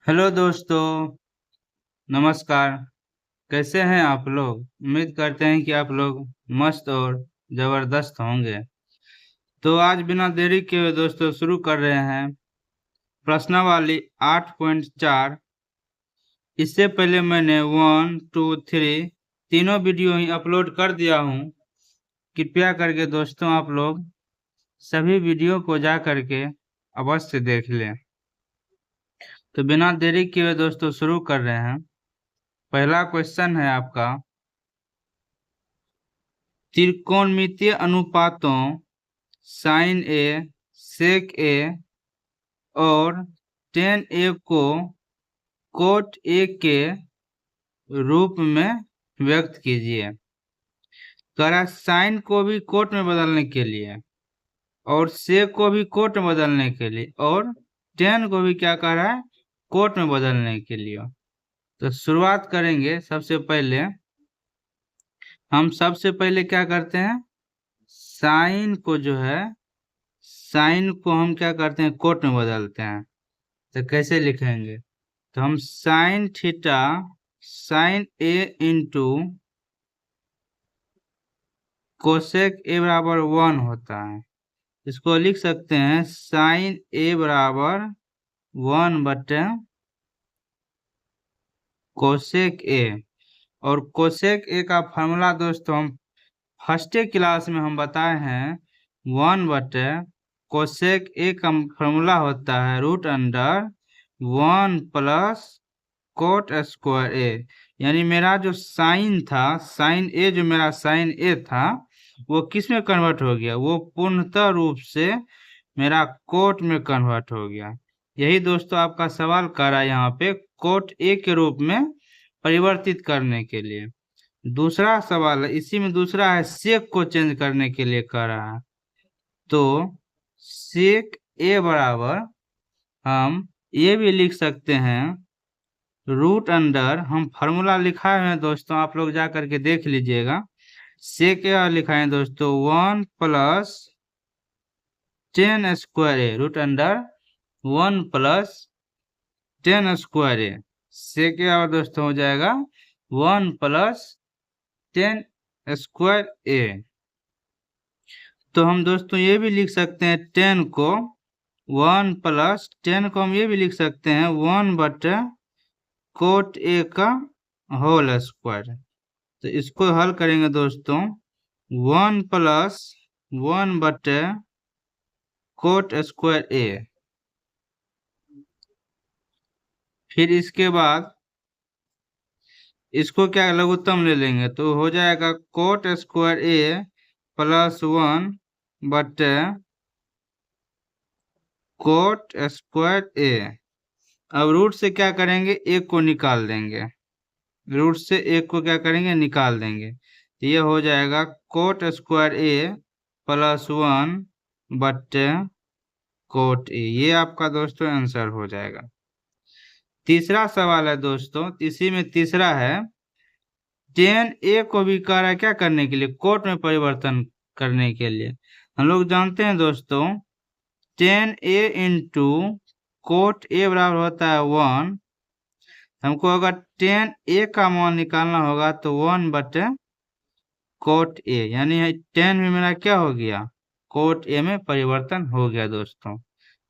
Hello दोस्तों, नमस्कार। कैसे हैं आप लोग? उम्मीद करते हैं कि आप लोग मस्त और ज़बरदस्त होंगे। तो आज बिना देरी के हुए दोस्तों शुरू कर रहे हैं प्रश्नावली 8.4। इससे पहले मैंने 1, 2, 3 तीनों वीडियो ही अपलोड कर दिया हूँ। कृपया करके दोस्तों आप लोग सभी वीडियो को जा करके अवश्य देख लें। तो बिना देरी के हुए दोस्तों शुरू कर रहे हैं। पहला क्वेश्चन है आपका, त्रिकोणमितीय अनुपातों साइन ए, सेक ए और टेन ए को कोट ए के रूप में व्यक्त कीजिए। कह रहा है साइन को भी कोट में बदलने के लिए और सेक को भी कोट में बदलने के लिए और टेन को भी क्या कह रहा है, कोट में बदलने के लिए। तो शुरुआत करेंगे। सबसे पहले क्या करते हैं, साइन को जो है, साइन को हम क्या करते हैं, कोट में बदलते हैं। तो कैसे लिखेंगे, तो हम sine theta sine A into cosec ए बराबर 1 होता है। इसको लिख सकते हैं साइन ए बराबर 1 बटे कोसेक ए। और कोसेक ए का फार्मूला दोस्तों हम फर्स्ट क्लास में हम बताए हैं। 1 बटे कोसेक ए का फार्मूला होता है root under 1 plus cot square A. यानी मेरा जो साइन था, साइन ए, जो मेरा साइन ए था वो किस में कन्वर्ट हो गया, वो पूर्णतः रूप से मेरा कोट में कन्वर्ट हो गया। यही दोस्तों आपका सवाल कर रहा है यहाँ पे, कोट ए के रूप में परिवर्तित करने के लिए। दूसरा सवाल है, इसी में दूसरा है सेक को चेंज करने के लिए कर रहा है। तो सेक ए बराबर हम ये भी लिख सकते हैं रूट अंडर, हम फार्मूला लिखा है दोस्तों, आप लोग जा करके देख लीजिएगा। से क्या लिखा है दोस्तों, 1 प्लस 10 स्क्वायर ए रूट अंडर 1 प्लस 10 स्क्वायर ए। से क्या दोस्तों हो जाएगा 1 प्लस 10 स्क्वायर ए। तो हम दोस्तों ये भी लिख सकते हैं 10 को 1 प्लस 10 को हम ये भी लिख सकते हैं 1 बटे कोट ए का होल स्क्वायर। तो इसको हल करेंगे दोस्तों 1 प्लस 1 बटे कोट स्क्वायर ए। फिर इसके बाद इसको क्या लघुत्तम ले लेंगे तो हो जाएगा कोट स्क्वायर ए प्लस 1 बटे कोट स्क्वायर ए। अब रूट से क्या करेंगे, एक को निकाल देंगे, रूट से एक को क्या करेंगे, निकाल देंगे। तो ये हो जाएगा कोट स्क्वायर ए प्लस 1 बटे कोट ए। ये आपका दोस्तों आंसर हो जाएगा। तीसरा सवाल है दोस्तों, इसी में तीसरा है 10 ए को भी कह रहा है क्या करने के लिए, कोट में परिवर्तन करने के लिए। हम लोग जानते हैं दोस्तों 10 ए इंटू कोट ए बराबर होता है 1। हमको अगर 10 ए का मान निकालना होगा तो 1 बटे कोट ए, यानी 10 में मेरा क्या हो गया, कोट ए में परिवर्तन हो गया दोस्तों।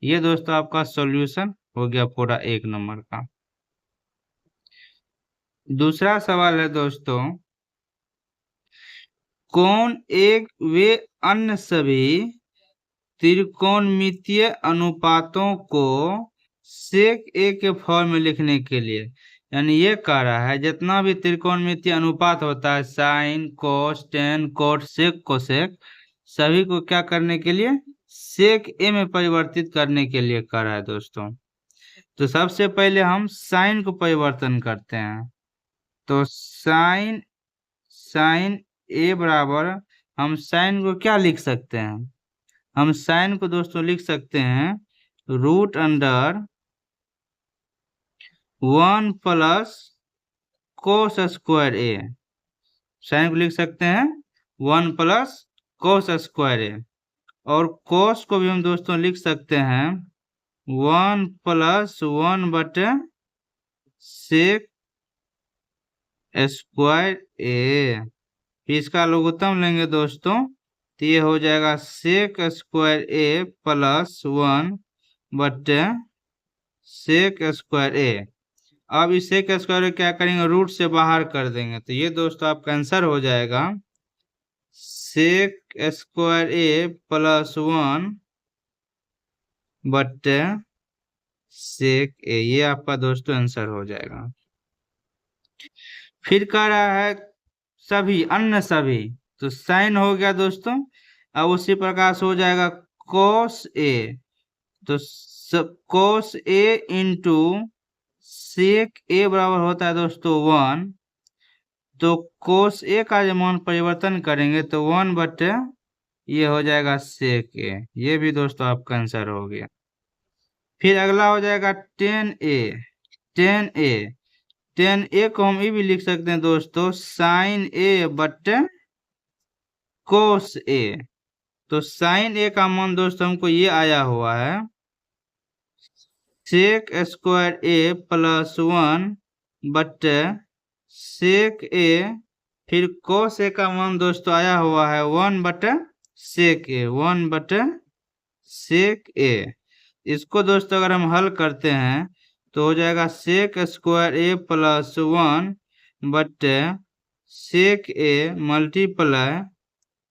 ये दोस्तों आपका सॉल्यूशन हो गया पूरा 1 नंबर का। दूसरा सवाल है दोस्तों, कौन एक वे अन्य सभी त्रिकोणमितीय अनुपातों को सेक ए के फॉर्म में लिखने के लिए, यानी ये कह रहा है जितना भी त्रिकोणमितीय अनुपात होता है sine cos tan cot sec cosec, सभी को क्या करने के लिए, सेक ए में परिवर्तित करने के लिए कह रहा है दोस्तों। तो सबसे पहले हम साइन को परिवर्तन करते हैं। तो साइन साइन ए बराबर हम साइन को क्या लिख सकते हैं, हम साइन को दोस्तों लिख सकते हैं root under 1 plus cos square A. Sine को लिख सकते हैं 1 प्लस कोस स्क्वायर ए। और कोस को भी हम दोस्तों लिख सकते हैं 1 प्लस 1 बटे सेक स्क्वायर ए। फिर इसका लघुत्तम लेंगे दोस्तों, तो ये हो जाएगा सेक स्क्वायर ए प्लस 1 बटे सेक स्क्वायर ए। अब इस सेक स्क्वायर क्या करेंगे, रूट से बाहर कर देंगे, तो ये दोस्तों आपका आंसर हो जाएगा सेक स्क्वायर ए प्लस 1 बटे सेक ए। ये आपका दोस्तों आंसर हो जाएगा। फिर कह रहा है सभी अन्य सभी, तो साइन हो गया दोस्तों। अब उसी प्रकार से हो जाएगा कोस ए, तो कोस ए इंटू सेक ए बराबर होता है दोस्तों 1। तो कोस ए का जो मान परिवर्तन करेंगे तो 1 बटे ये हो जाएगा सेक ए। ये भी दोस्तों आपका आंसर हो गया। फिर अगला हो जाएगा 10a। 10a 10a को हम ये भी लिख सकते हैं दोस्तों साइन ए बटे कोस ए। तो साइन ए का मान दोस्तों हमको ये आया हुआ है सेक स्क्वायर ए प्लस 1 बटे सेक ए। फिर कोस ए का मान दोस्तों आया हुआ है 1 बटे सेक ए, 1 बटे सेक ए। इसको दोस्तों अगर हम हल करते हैं तो हो जाएगा सेक स्क्वायर ए प्लस 1 बटे सेक ए मल्टीप्लाई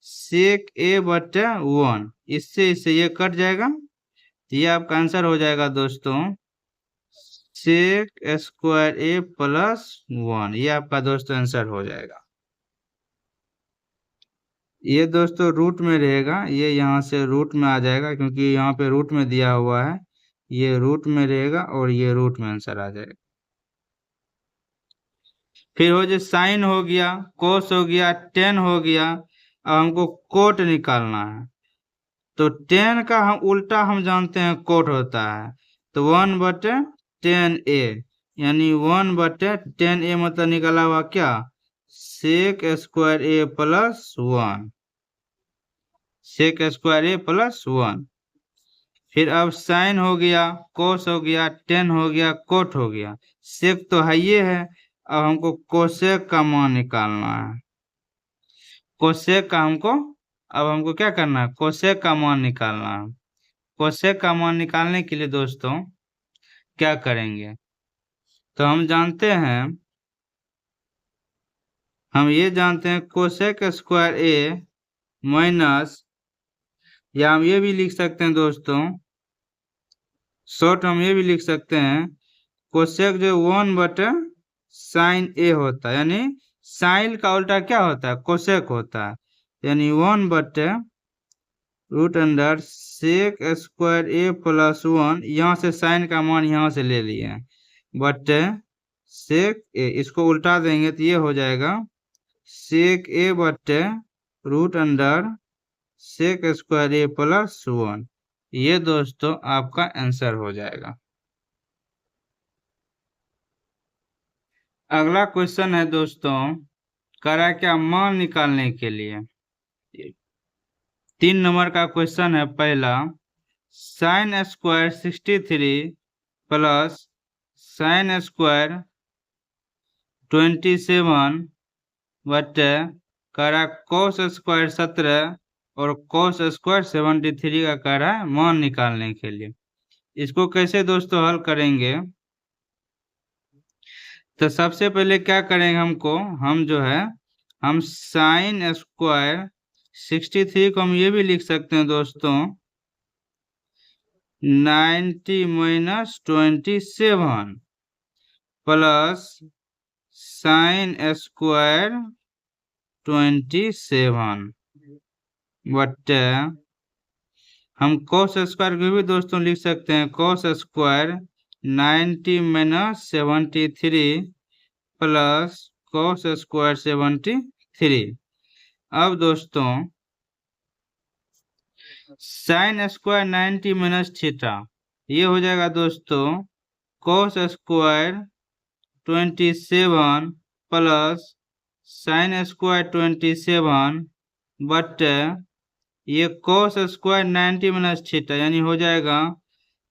सेक ए बटे 1। इससे ये कट जाएगा, तो ये आपका आंसर हो जाएगा दोस्तों सेक स्क्वायर ए प्लस 1। ये आपका दोस्तों आंसर हो जाएगा। ये दोस्तों रूट में रहेगा, ये यहाँ से रूट में आ जाएगा क्योंकि यहाँ पे रूट में दिया हुआ है। ये रूट में रहेगा और ये रूट में आंसर आ जाएगा। फिर हो जाए साइन हो गया, कोस हो गया, टेन हो गया। अब हमको कोट निकालना है, तो टेन का हम उल्टा हम जानते हैं कोट होता है। तो 1 बटे 10a, यानी 1 बटे 10a मतलब निकला हुआ क्या sec square A plus 1। Sec square A plus 1। फिर अब साइन हो गया, कोस हो गया, टेन हो गया, कोट हो गया। सेक तो है ये है, अब हमको कोसेक का मान निकालना है। कोसेक का अब हमको क्या करना है, कोसेक का मान निकालना है। कोसेक का मान निकालने के लिए दोस्तों क्या करेंगे, तो हम ये जानते हैं कोसेक स्क्वायर ए माइनस, या हम ये भी लिख सकते हैं दोस्तों शॉर्ट, हम ये भी लिख सकते हैं कोसेक जो 1 बटे साइन ए होता है, यानी साइन का उल्टा क्या होता है कोसेक होता है, यानी 1 बटे root under sec square A plus 1। यहाँ से साइन का मान यहाँ से ले लिए बटे सेक ए। इसको उल्टा देंगे तो ये हो जाएगा सेक ए बटे root under sec square A plus 1। ये दोस्तों आपका आंसर हो जाएगा। अगला क्वेश्चन है दोस्तों, करा क्या मान निकालने के लिए 3 नंबर का क्वेश्चन है। पहला sine square 63 plus sine square 27 बटे करा कोस स्क्वायर 17 और कोस स्क्वायर 73 का कह रहा है मान निकालने के लिए। इसको कैसे दोस्तों हल करेंगे, तो सबसे पहले क्या करेंगे हम साइन स्क्वायर 63 को हम ये भी लिख सकते हैं दोस्तों 90 माइनस 27 प्लस साइन स्क्वायर 27 बटे हम कोस स्क्वायर को भी दोस्तों लिख सकते हैं cos square 90 minus 73 plus cos square 73। अब दोस्तों साइन स्क्वायर 90 माइनस थीटा, ये हो जाएगा दोस्तों cos square 27 plus sine square 27 बटे ये कोस स्क्वायर 90 माइनस थीटा, यानी हो जाएगा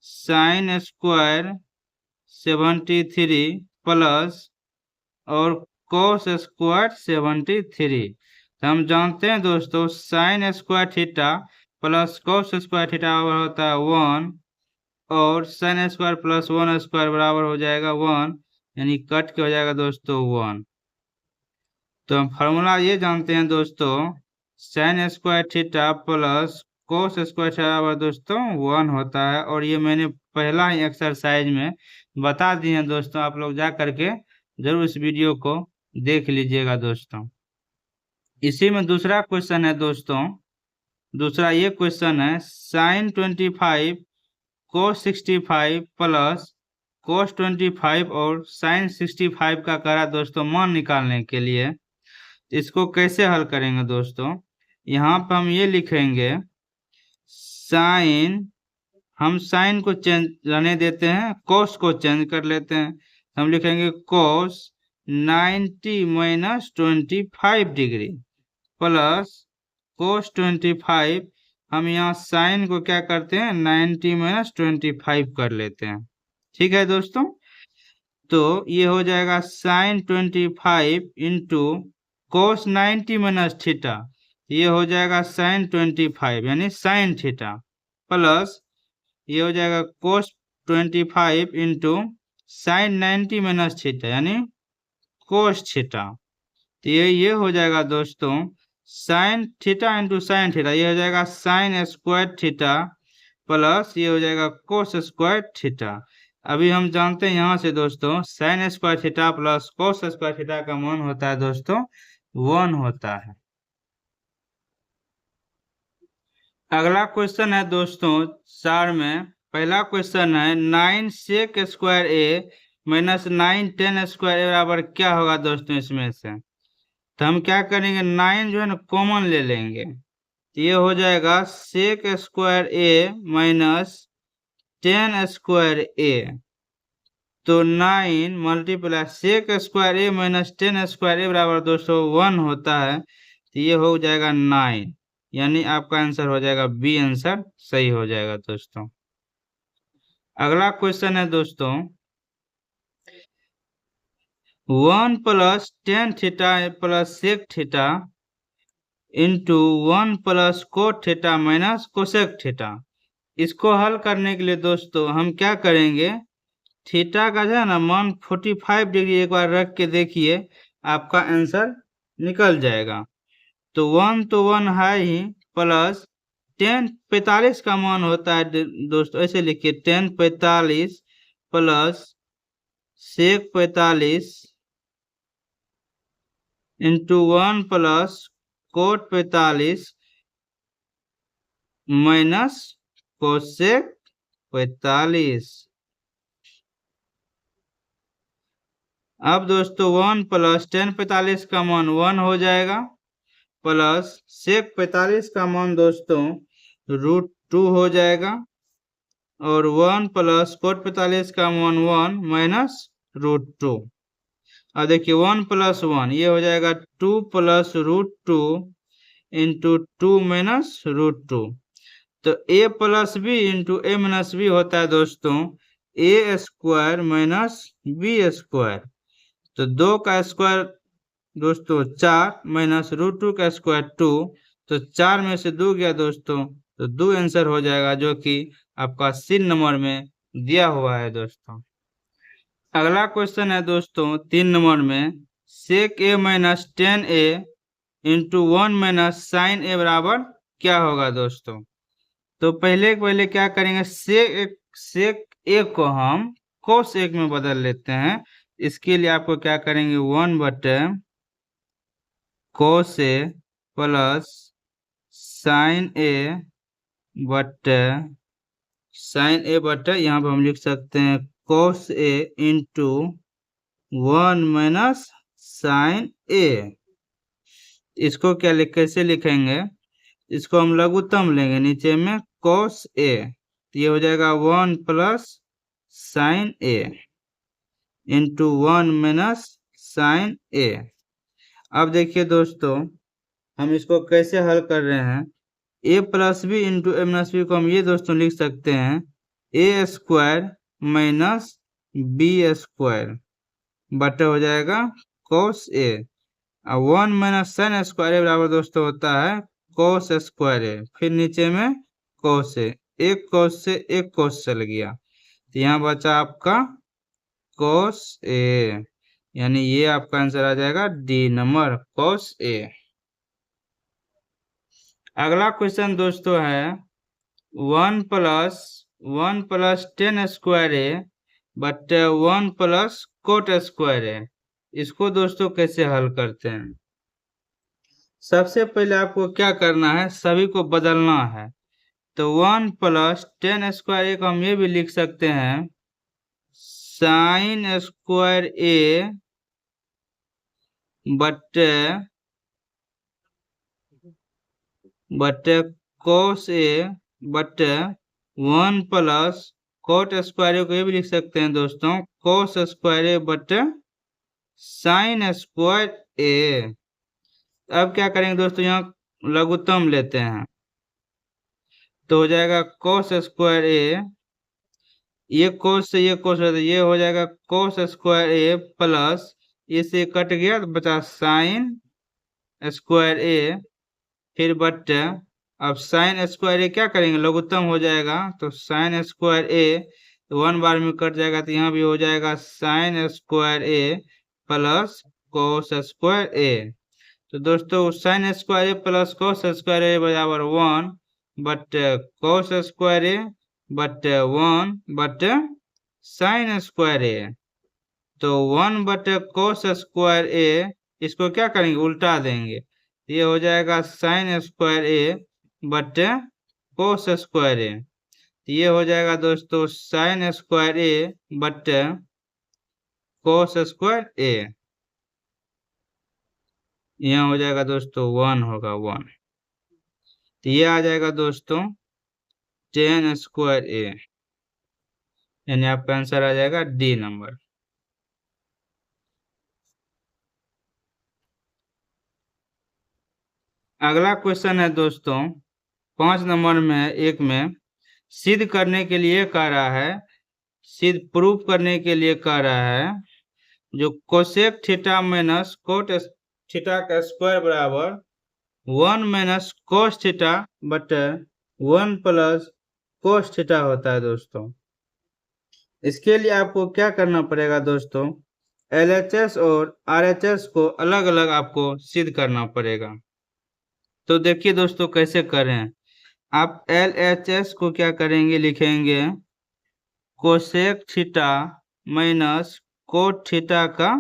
साइन स्क्वायर 73 प्लस और कोस स्क्वायर 73। तो हम जानते हैं दोस्तों sine square theta plus cos square theta बराबर होता है 1, और साइन स्क्वायर प्लस 1 स्क्वायर बराबर हो जाएगा 1, यानी कट के हो जाएगा दोस्तों 1। तो हम फार्मूला ये जानते हैं दोस्तों sine square theta plus cos square theta बराबर दोस्तों 1 होता है, और ये मैंने पहला ही एक्सरसाइज में बता दिए हैं दोस्तों, आप लोग जा करके जरूर इस वीडियो को देख लीजिएगा दोस्तों। इसी में दूसरा क्वेश्चन है दोस्तों, दूसरा ये क्वेश्चन है साइन 25 कोस 65 प्लस कोस 25 और साइन 65 का करा दोस्तों मान निकालने के लिए। इसको कैसे हल करेंगे दोस्तों, यहाँ पर हम ये लिखेंगे साइन, हम साइन को चेंज रहने देते हैं, कोस को चेंज कर लेते हैं। हम लिखेंगे कोस 90 माइनस 25 डिग्री प्लस कोस 25, हम यहाँ साइन को क्या करते हैं 90 माइनस 25 कर लेते हैं। ठीक है दोस्तों, तो ये हो जाएगा sine 25 into cos 90 minus theta, ये हो जाएगा साइन 25 यानी साइन थीटा, प्लस ये हो जाएगा कोस 25 इंटू साइन 90 माइनस थीटा यानी कोस थीटा। तो ये हो जाएगा दोस्तों sine theta into sine theta, ये हो जाएगा साइन स्क्वायर थीटा प्लस ये हो जाएगा कोस स्क्वायर थीटा। अभी हम जानते हैं यहाँ से दोस्तों sine square theta plus cos square theta का मान होता है दोस्तों 1 होता है। अगला क्वेश्चन है दोस्तों 4 में, पहला क्वेश्चन है 9 sec square A minus 9 10 square A बराबर क्या होगा दोस्तों इसमें से। तो हम क्या करेंगे 9 जो है ना कॉमन ले लेंगे, तो ये हो जाएगा sec square A minus 10 square A, तो 9 multiply sec square A minus 10 square A बराबर दोस्तों 1 होता है, तो ये हो जाएगा 9, यानी आपका आंसर हो जाएगा बी, आंसर सही हो जाएगा दोस्तों। अगला क्वेश्चन है दोस्तों 1 plus 10 theta plus sec theta into 1 plus cot theta minus cosec theta. इसको हल करने के लिए दोस्तों हम क्या करेंगे, थीटा का जो है ना मान 45 डिग्री एक बार रख के देखिए, आपका आंसर निकल जाएगा। तो 1 तो 1 है ही, प्लस 10 45 का मान होता है दोस्तों, ऐसे लिखिए 10 45 plus sec 45 into 1 plus cot 45 minus cosec 45। अब दोस्तों 1 प्लस 10 45 का मान 1 हो जाएगा, प्लस सेक 45 का मान दोस्तों √2 हो जाएगा, और 1 प्लस कोट 45 का मान 1 माइनस √2। अब देखिए 1 प्लस 1 ये हो जाएगा 2 प्लस √2 इंटू 2 माइनस √2। तो a plus B into A minus B होता है दोस्तों A square minus B square. तो 2 का स्क्वायर दोस्तों 4 माइनस √2 का स्क्वायर 2, तो 4 में से 2 गया दोस्तों, तो 2 आंसर हो जाएगा, जो कि आपका सी नंबर में दिया हुआ है दोस्तों। अगला क्वेश्चन है दोस्तों 3 नंबर में सेक ए माइनस 10 ए इंटू 1 माइनस साइन ए बराबर क्या होगा दोस्तों। तो पहले क्या करेंगे, सेक ए को हम कोस एक में बदल लेते हैं। इसके लिए आपको क्या करेंगे 1 बटे कोस ए प्लस साइन ए बटे यहाँ पर हम लिख सकते हैं कोस ए इंटू 1 माइनस साइन ए। इसको कैसे लिखेंगे, इसको हम लघुत्तम लेंगे नीचे में कोस ए, ये हो जाएगा 1 plus sine A into 1 minus sign ए। अब देखिए दोस्तों हम इसको कैसे हल कर रहे हैं, ए plus B into A minus B को हम ये दोस्तों लिख सकते हैं ए स्क्वायर माइनस बी स्क्वायर, बटे हो जाएगा कोस ए। अब 1 माइनस साइन स्क्वायर ए बराबर दोस्तों होता है कोस स्क्वायर ए, फिर नीचे में कोस ए, एक कोस से एक कोस चल गया, तो यहाँ बचा आपका कोस ए, यानी ये आपका आंसर आ जाएगा डी नंबर कोस ए। अगला क्वेश्चन दोस्तों है 1 प्लस 10 स्क्वायर ए बट 1 प्लस कोट स्क्वायर ए, इसको दोस्तों कैसे हल करते हैं? सबसे पहले आपको क्या करना है, सभी को बदलना है। तो 1 प्लस 10 स्क्वायर ए को हम ये भी लिख सकते हैं साइन स्क्वायर ए बटे कोस ए बटे 1 प्लस कोट स्क्वायर ए को ये भी लिख सकते हैं दोस्तों कोस स्क्वायर ए बटे साइन स्क्वायर ए। अब क्या करेंगे दोस्तों, यहाँ लघुत्तम लेते हैं, तो हो जाएगा कोस स्क्वायर ए, ये कोस से ये कोस होता है, ये हो जाएगा कोस स्क्वायर ए प्लस इसे कट गया तो बचा साइन स्क्वायर ए, फिर बटे अब साइन स्क्वायर ए क्या करेंगे लघुत्तम हो जाएगा, तो साइन स्क्वायर ए 1 बार में कट जाएगा, तो यहाँ भी हो जाएगा sine square A plus cos square A. तो दोस्तों sine square A plus cos square A बराबर 1 बट कोस स्क्वायर ए बट 1 बट साइन स्क्वायर ए, तो 1 बट कोस स्क्वायर ए, इसको क्या करेंगे उल्टा देंगे, ये हो जाएगा साइन स्क्वायर ए बट कोस स्क्वायर ए, ये हो जाएगा दोस्तों साइन स्क्वायर ए बट कोस स्क्वायर ए, यहाँ हो जाएगा दोस्तों 1 होगा 1, तो ये आ जाएगा दोस्तों 10 स्क्वायर ए, यानी आपका आंसर आ जाएगा डी नंबर। अगला क्वेश्चन है दोस्तों 5 नंबर में एक में सिद्ध करने के लिए कह रहा है, सिद्ध प्रूफ करने के लिए कह रहा है जो cosec theta minus cot theta का स्क्वायर बराबर 1 माइनस कोस थीटा बटे 1 प्लस कोस थीटा होता है दोस्तों। इसके लिए आपको क्या करना पड़ेगा दोस्तों, LHS और RHS को अलग अलग आपको सिद्ध करना पड़ेगा। तो देखिए दोस्तों कैसे करें, आप LHS को क्या करेंगे लिखेंगे cosec theta minus cot theta का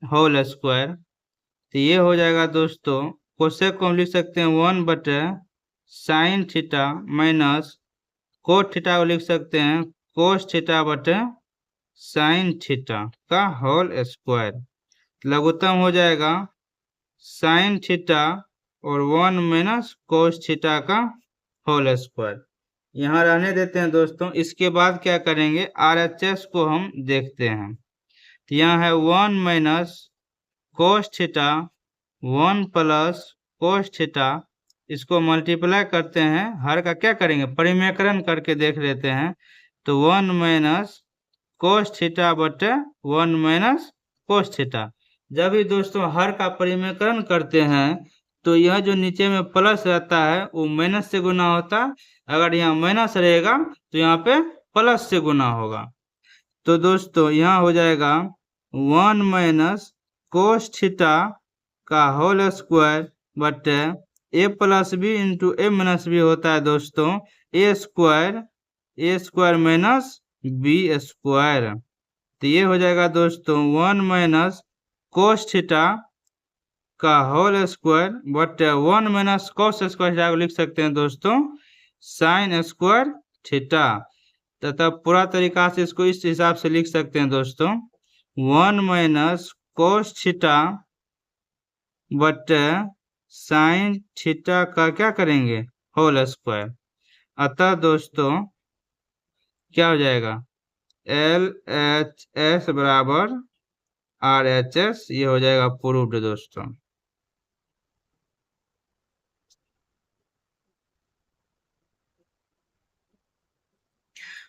होल स्क्वायर, तो ये हो जाएगा दोस्तों कोसेक को हम लिख सकते हैं 1 बटे sine theta minus cot theta को लिख सकते हैं कोस थीटा बटे साइन थीटा का होल स्क्वायर, लघुत्तम हो जाएगा साइन थीटा और 1 माइनस कोस थीटा का होल स्क्वायर, यहाँ रहने देते हैं दोस्तों। इसके बाद क्या करेंगे RHS को हम देखते हैं, तो यहाँ है 1 minus cos theta 1 plus cos theta, इसको मल्टीप्लाई करते हैं, हर का क्या करेंगे परिमेयकरण करके देख लेते हैं, तो 1 माइनस कोस थीटा बटे 1 माइनस कोस थीटा। जब भी दोस्तों हर का परिमेयकरण करते हैं तो यह जो नीचे में प्लस रहता है वो माइनस से गुना होता है, अगर यहाँ माइनस रहेगा तो यहाँ पे प्लस से गुना होगा, तो दोस्तों यहाँ हो जाएगा 1 माइनस कोस थीटा का होल स्क्वायर बटे ए plus B into A minus B होता है दोस्तों A square minus B square, तो ये हो जाएगा दोस्तों 1 माइनस कोस थीटा का होल स्क्वायर बटे 1 माइनस कोस स्क्वायर थीटा को लिख सकते हैं दोस्तों साइन स्क्वायर थीटा, तथा पूरा तरीका से इसको इस हिसाब से लिख सकते हैं दोस्तों 1 माइनस कोस थीटा बटे साइन थीटा का क्या करेंगे होल स्क्वायर, अतः दोस्तों क्या हो जाएगा LHS बराबर RHS, ये हो जाएगा प्रूव्ड दोस्तों।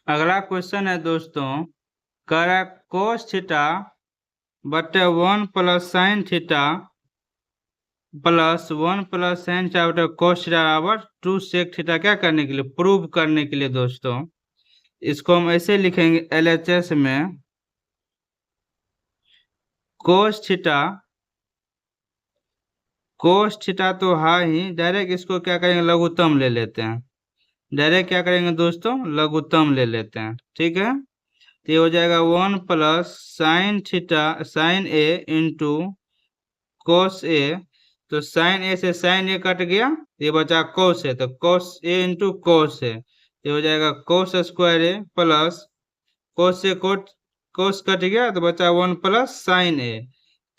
अगला क्वेश्चन है दोस्तों कह रहा है कोस थीटा बटे 1 plus sign theta plus 1 plus sign theta बटे कोस थीटा बराबर 2 सेक थीटा क्या करने के लिए, प्रूव करने के लिए दोस्तों। इसको हम ऐसे लिखेंगे एलएचएस में कोस थीटा तो है ही, डायरेक्ट इसको क्या करेंगे लघुत्तम ले लेते हैं। डायरेक्ट क्या करेंगे दोस्तों, लघुत्तम ले लेते हैं, ठीक है। तो ये हो जाएगा 1 plus sine theta sine A into cos A. तो साइन ए से साइन ए कट गया, ये बचा कोस ए, तो कोस ए इंटू कोस ए। ये हो जाएगा कोस स्क्वायर ए प्लस कोस से कोस कट गया तो बचा 1 प्लस साइन ए।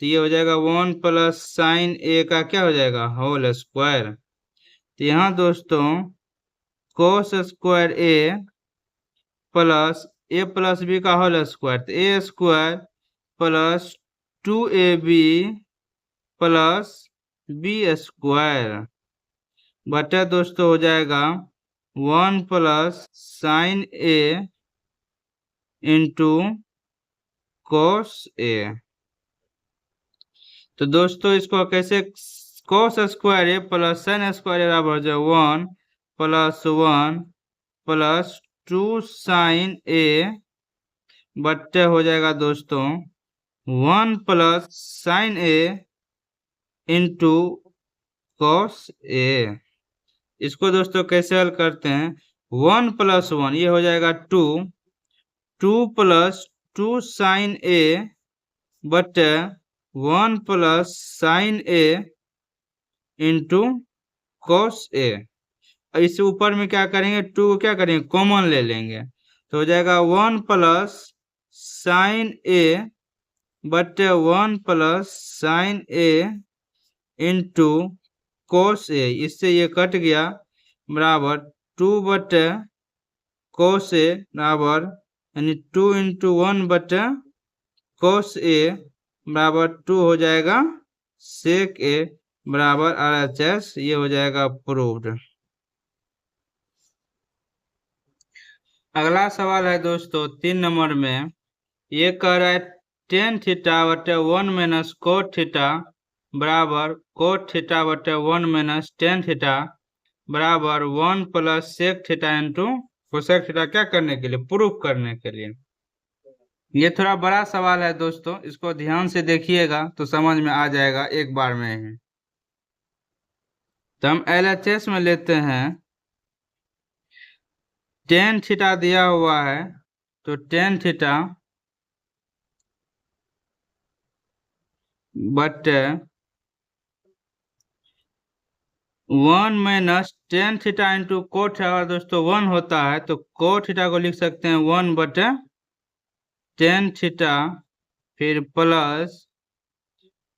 तो ये हो जाएगा 1 प्लस साइन ए का क्या हो जाएगा होल स्क्वायर। तो यहाँ दोस्तों cos square A plus B का होल स्क्वायर, तो A square plus 2ab plus B square बटा दोस्तों हो जाएगा 1 plus sine A into cos A. तो दोस्तों इसको कैसे, cos square A plus sine square A बराबर हो जाए 1 प्लस 1 प्लस 2 साइन ए बट्टे हो जाएगा दोस्तों 1 plus sine A into cos A. इसको दोस्तों कैसे हल करते हैं, 1 प्लस 1 ये हो जाएगा 2 प्लस 2 साइन ए बटे 1 plus sine A into cos A. इससे ऊपर में क्या करेंगे, 2 को क्या करेंगे कॉमन ले लेंगे, तो हो जाएगा 1 प्लस साइन ए बटे 1 plus sine A into cos ए। इससे ये कट गया बराबर 2 बटे कोस ए बराबर यानी 2 इंटू 1 बटे कोस ए बराबर 2 हो जाएगा सेक ए बराबर RHS। ये हो जाएगा प्रूव्ड। अगला सवाल है दोस्तों 3 नंबर में, ये कह रहा है टेन थीटा बटे 1 माइनस कोट थीटा बराबर कोट थीटा बटे 1 माइनस टेन थीटा बराबर 1 plus sec theta into cosec theta क्या करने के लिए, प्रूफ करने के लिए। ये थोड़ा बड़ा सवाल है दोस्तों, इसको ध्यान से देखिएगा तो समझ में आ जाएगा एक बार में ही। तो हम LHS में लेते हैं, टेन थीटा दिया हुआ है तो टेन थीटा बटे 1 minus tan theta into cot theta. अगर दोस्तों 1 होता है तो कोट थीटा को लिख सकते हैं 1 बटे टेन थीटा, फिर प्लस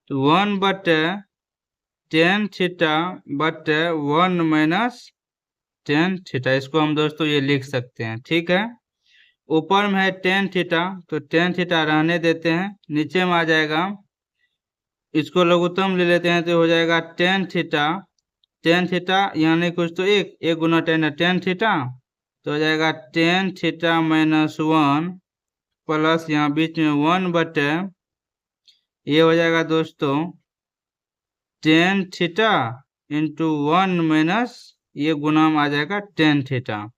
1 बटे टेन थीटा बटे 1 माइनस टेन थीटा। इसको हम दोस्तों ये लिख सकते हैं, ठीक है। ऊपर में है टेन थीटा तो टेन थीटा रहने देते हैं, नीचे में आ जाएगा, इसको लघुत्तम ले लेते हैं तो हो जाएगा टेन थीटा यहाँ नहीं कुछ तो एक गुना टेन है टेन थीटा, तो हो जाएगा टेन थीटा माइनस 1 प्लस यहाँ बीच में 1 बटे ये हो जाएगा दोस्तों टेन थीटा इंटू 1 माइनस ये गुना में आ जाएगा टेन थीटा।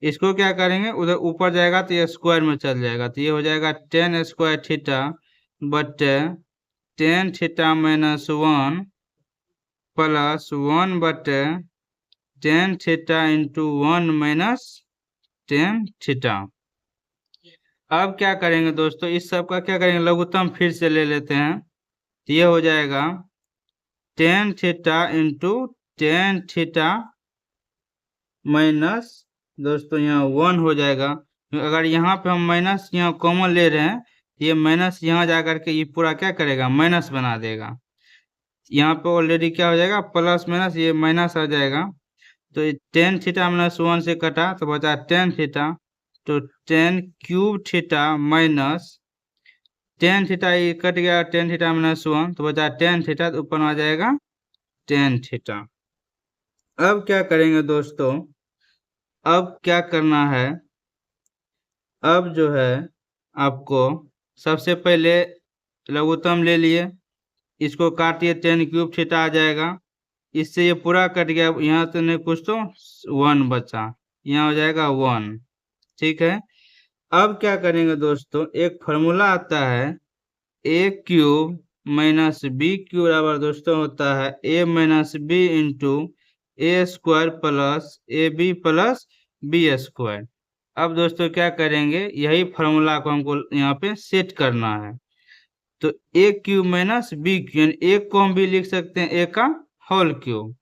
इसको क्या करेंगे उधर ऊपर जाएगा तो ये स्क्वायर में चल जाएगा, तो ये हो जाएगा टेन स्क्वायर थीटा बटे टेन थीटा माइनस 1 प्लस 1 बटे tan theta into 1 minus tan theta. अब क्या करेंगे दोस्तों, इस सब का क्या करेंगे लघुत्तम फिर से ले लेते हैं, तो ये हो जाएगा tan theta into ten theta minus दोस्तों यहाँ 1 हो जाएगा। अगर यहाँ पे हम माइनस यहाँ कॉमन ले रहे हैं, ये माइनस यहाँ जा करके ये पूरा क्या करेगा माइनस बना देगा। यहाँ पे ऑलरेडी क्या हो जाएगा प्लस माइनस ये माइनस आ जाएगा, तो टेन थीटा माइनस 1 से कटा तो बचा टेन थीटा, तो ten cube theta minus tan theta ये कट गया टेन थीटा माइनस 1 तो बचा टेन थीटा, तो ऊपर आ जाएगा टेन थीटा। अब क्या करेंगे दोस्तों, अब क्या करना है, अब जो है आपको सबसे पहले लघुत्तम ले लिए, इसको काटिए, टेन क्यूब थीटा आ जाएगा। इससे ये पूरा कट गया, यहाँ तो नहीं कुछ तो 1 बचा, यहाँ हो जाएगा 1। ठीक है, अब क्या करेंगे दोस्तों, एक फॉर्मूला आता है A cube minus B cube बराबर दोस्तों होता है A minus B into A square plus A B plus B square. अब दोस्तों क्या करेंगे, यही फॉर्मूला को हमको यहाँ पे सेट करना है। तो A cube minus B cube, यानी ए को हम भी लिख सकते हैं ए का होल क्यूब।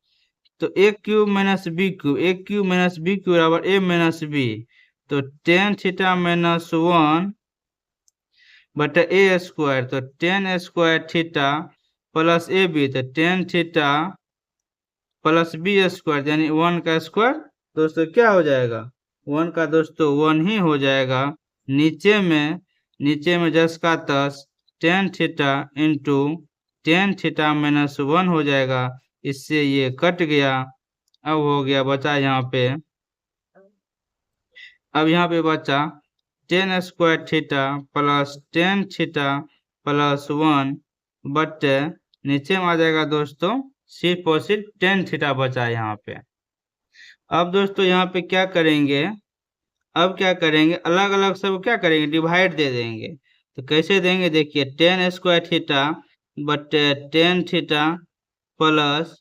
तो A cube minus B cube, A cube minus B cube बराबर ए माइनस बी। तो टेन थीटा माइनस 1 बटा ए स्क्वायर, तो tan square theta plus A B, तो tan theta plus B square, यानी 1 का square दोस्तों क्या हो जाएगा, 1 का दोस्तों 1 ही हो जाएगा। नीचे में 10 का 10 tan theta into ten theta minus 1 हो जाएगा। इससे ये कट गया, अब हो गया बचा यहाँ पे, अब यहाँ पे बचा ten square theta plus ten theta plus 1 बटे नीचे में आ जाएगा दोस्तों सिर्फ और सिर्फ टेन थीटा बचा है यहाँ पे। अब दोस्तों यहाँ पे क्या करेंगे, अब क्या करेंगे, अलग अलग सब क्या करेंगे, डिवाइड दे देंगे। तो कैसे देंगे, देखिए टेन स्क्वायर थीटा बटे ten theta plus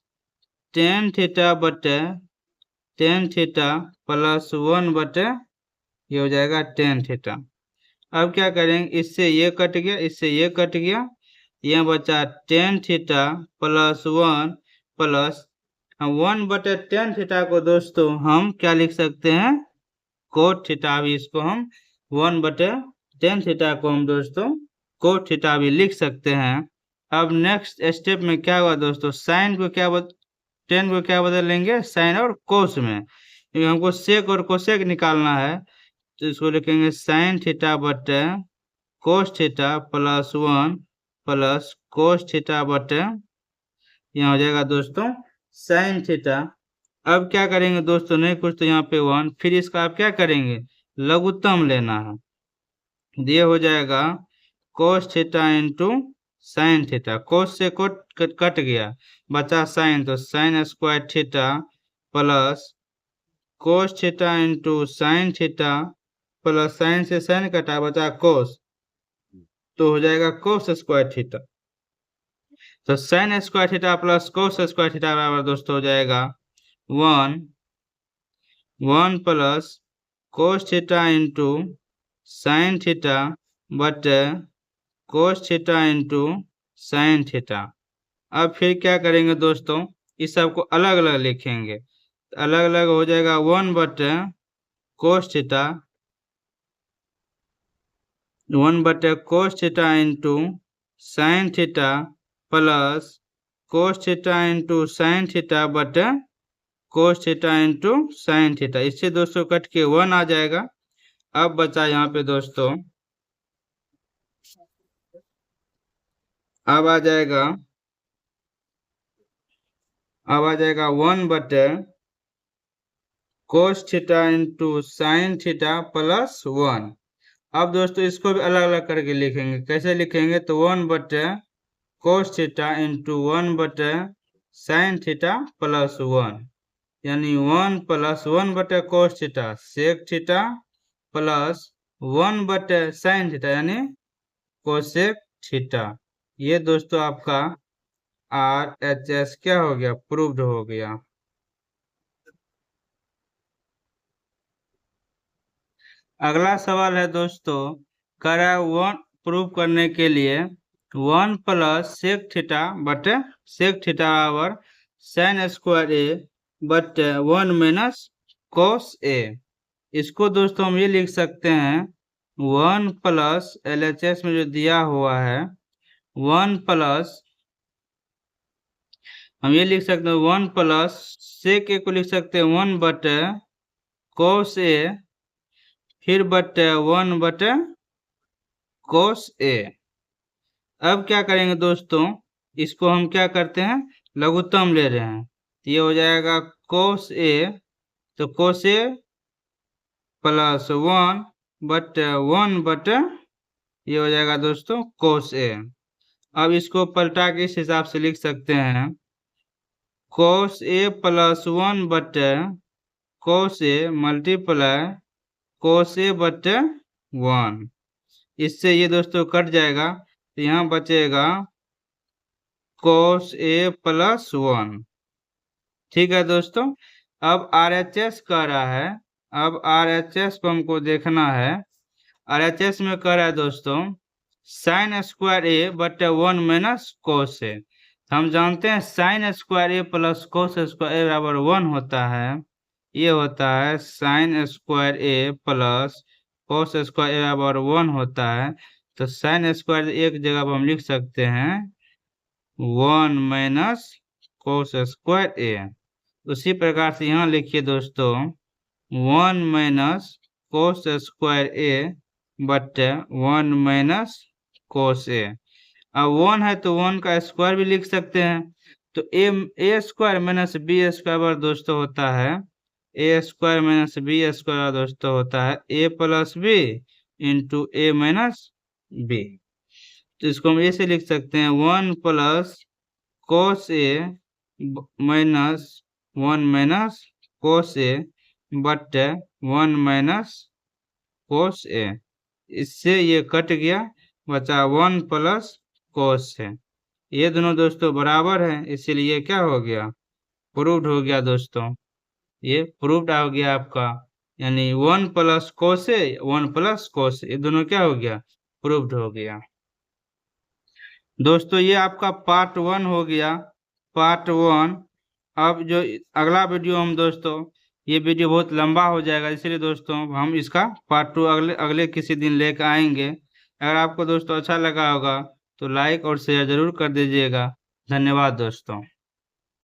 ten theta बटे टेन थीटा प्लस 1 बटे ये हो जाएगा टेन थीटा। अब क्या करेंगे, इससे ये कट गया, इससे ये कट गया, यहाँ बचा टेन थीटा प्लस 1 प्लस 1 बटे टेन थीटा को दोस्तों हम क्या लिख सकते हैं, कोट थीटा भी, इसको हम 1 बटे टेन थीटा को हम दोस्तों कोट थीटा भी लिख सकते हैं। अब नेक्स्ट स्टेप में क्या हुआ दोस्तों, साइन को टेन को क्या बदल लेंगे, साइन और कोस में, क्योंकि हमको सेक और कोसेक निकालना है। तो इसको लिखेंगे साइन थीटा बटे cos theta plus 1 plus cos theta बटे यहाँ हो जाएगा दोस्तों साइन थीटा। अब क्या करेंगे दोस्तों, नहीं कुछ तो यहाँ पे 1, फिर इसका आप क्या करेंगे, लघुत्तम लेना है। ये हो जाएगा cos theta into sine theta, cos से कोट कट गया, बचा साइन, तो sine square theta plus cos theta into sine theta plus sine से साइन कटा, बचा कोस, तो हो जाएगा कोस स्क्वायर थीटा। तो sine square theta plus cos square theta बराबर दोस्तों हो जाएगा 1 plus cos theta into sine theta बटे cos theta into sine theta. अब फिर क्या करेंगे दोस्तों, इस सब को अलग अलग लिखेंगे, अलग अलग हो जाएगा 1 बटे कोस थीटा, 1 बटे cos theta into sine theta plus cos theta into sine theta बटे cos theta into sine theta. इससे दोस्तों कट के 1 आ जाएगा। अब बचा यहाँ पे दोस्तों, अब आ जाएगा 1 बटे cos theta into sine theta plus 1। अब दोस्तों इसको भी अलग अलग करके लिखेंगे, कैसे लिखेंगे, तो 1 बटे कोस थीटा इंटू 1 बटे साइन थीटा प्लस 1, यानी 1 प्लस 1 बटे cos theta sec theta plus 1 बटे साइन थीटा यानी कोसेक थीटा। ये दोस्तों आपका RHS क्या हो गया, प्रूव्ड हो गया। अगला सवाल है दोस्तों, करा 1 प्रूव करने के लिए 1 प्लस सेक थीटा बटे सेक थीटा बराबर साइन स्क्वायर ए बटे 1 माइनस कोस ए। इसको दोस्तों हम ये लिख सकते हैं 1 प्लस LHS में जो दिया हुआ है 1 प्लस, हम ये लिख सकते हैं 1 प्लस सेक ए को लिख सकते हैं 1 बटे कोस ए, फिर बटे 1 बटे कोस ए। अब क्या करेंगे दोस्तों, इसको हम क्या करते हैं, लघुत्तम ले रहे हैं, तो ये हो जाएगा कोस ए, तो कोस ए प्लस 1 बटे 1 बटे ये हो जाएगा दोस्तों कोस ए। अब इसको पलटा के इस हिसाब से लिख सकते हैं cos a प्लस 1 बटे cos a multiply cos a बटे 1। इससे ये दोस्तों कट जाएगा तो यहाँ बचेगा cos a प्लस 1। ठीक है दोस्तों, अब RHS कह रहा है, अब RHS को हमको देखना है। RHS में कह रहा है दोस्तों साइन स्क्वायर ए बटे 1 माइनस कोस ए। हम जानते हैं sign square A plus cos square A बराबर 1 होता है। ये होता है sign square A plus cos square A बराबर 1 होता है। तो साइन स्क्वायर एक जगह पर हम लिख सकते हैं 1 माइनस कोस स्क्वायर ए। उसी प्रकार से यहाँ लिखिए दोस्तों 1 माइनस कोस स्क्वायर ए बटे 1 माइनस कोस ए। अब 1 है तो 1 का स्क्वायर भी लिख सकते हैं। तो A square minus B square दोस्तों होता है ए स्क्वायर माइनस बी स्क्वायर दोस्तों होता है ए plus B into A minus B. तो इसको हम ऐसे लिख सकते हैं 1 प्लस कोस ए माइनस 1 माइनस कोस ए बटे 1 माइनस कोस ए। इससे ये कट गया, बचा 1 प्लस कोस है। ये दोनों दोस्तों बराबर है, इसीलिए क्या हो गया, प्रूव्ड हो गया दोस्तों। ये प्रूव्ड हो गया आपका, यानी 1 प्लस कोस ए 1 प्लस कोस, ये दोनों क्या हो गया, प्रूव्ड हो गया। दोस्तों ये आपका पार्ट 1 हो गया, पार्ट 1। अब जो अगला वीडियो हम दोस्तों, ये वीडियो बहुत लंबा हो जाएगा, इसलिए दोस्तों हम इसका पार्ट 2 अगले किसी दिन लेकर आएंगे। अगर आपको दोस्तों अच्छा लगा होगा तो लाइक और शेयर जरूर कर दीजिएगा। धन्यवाद दोस्तों।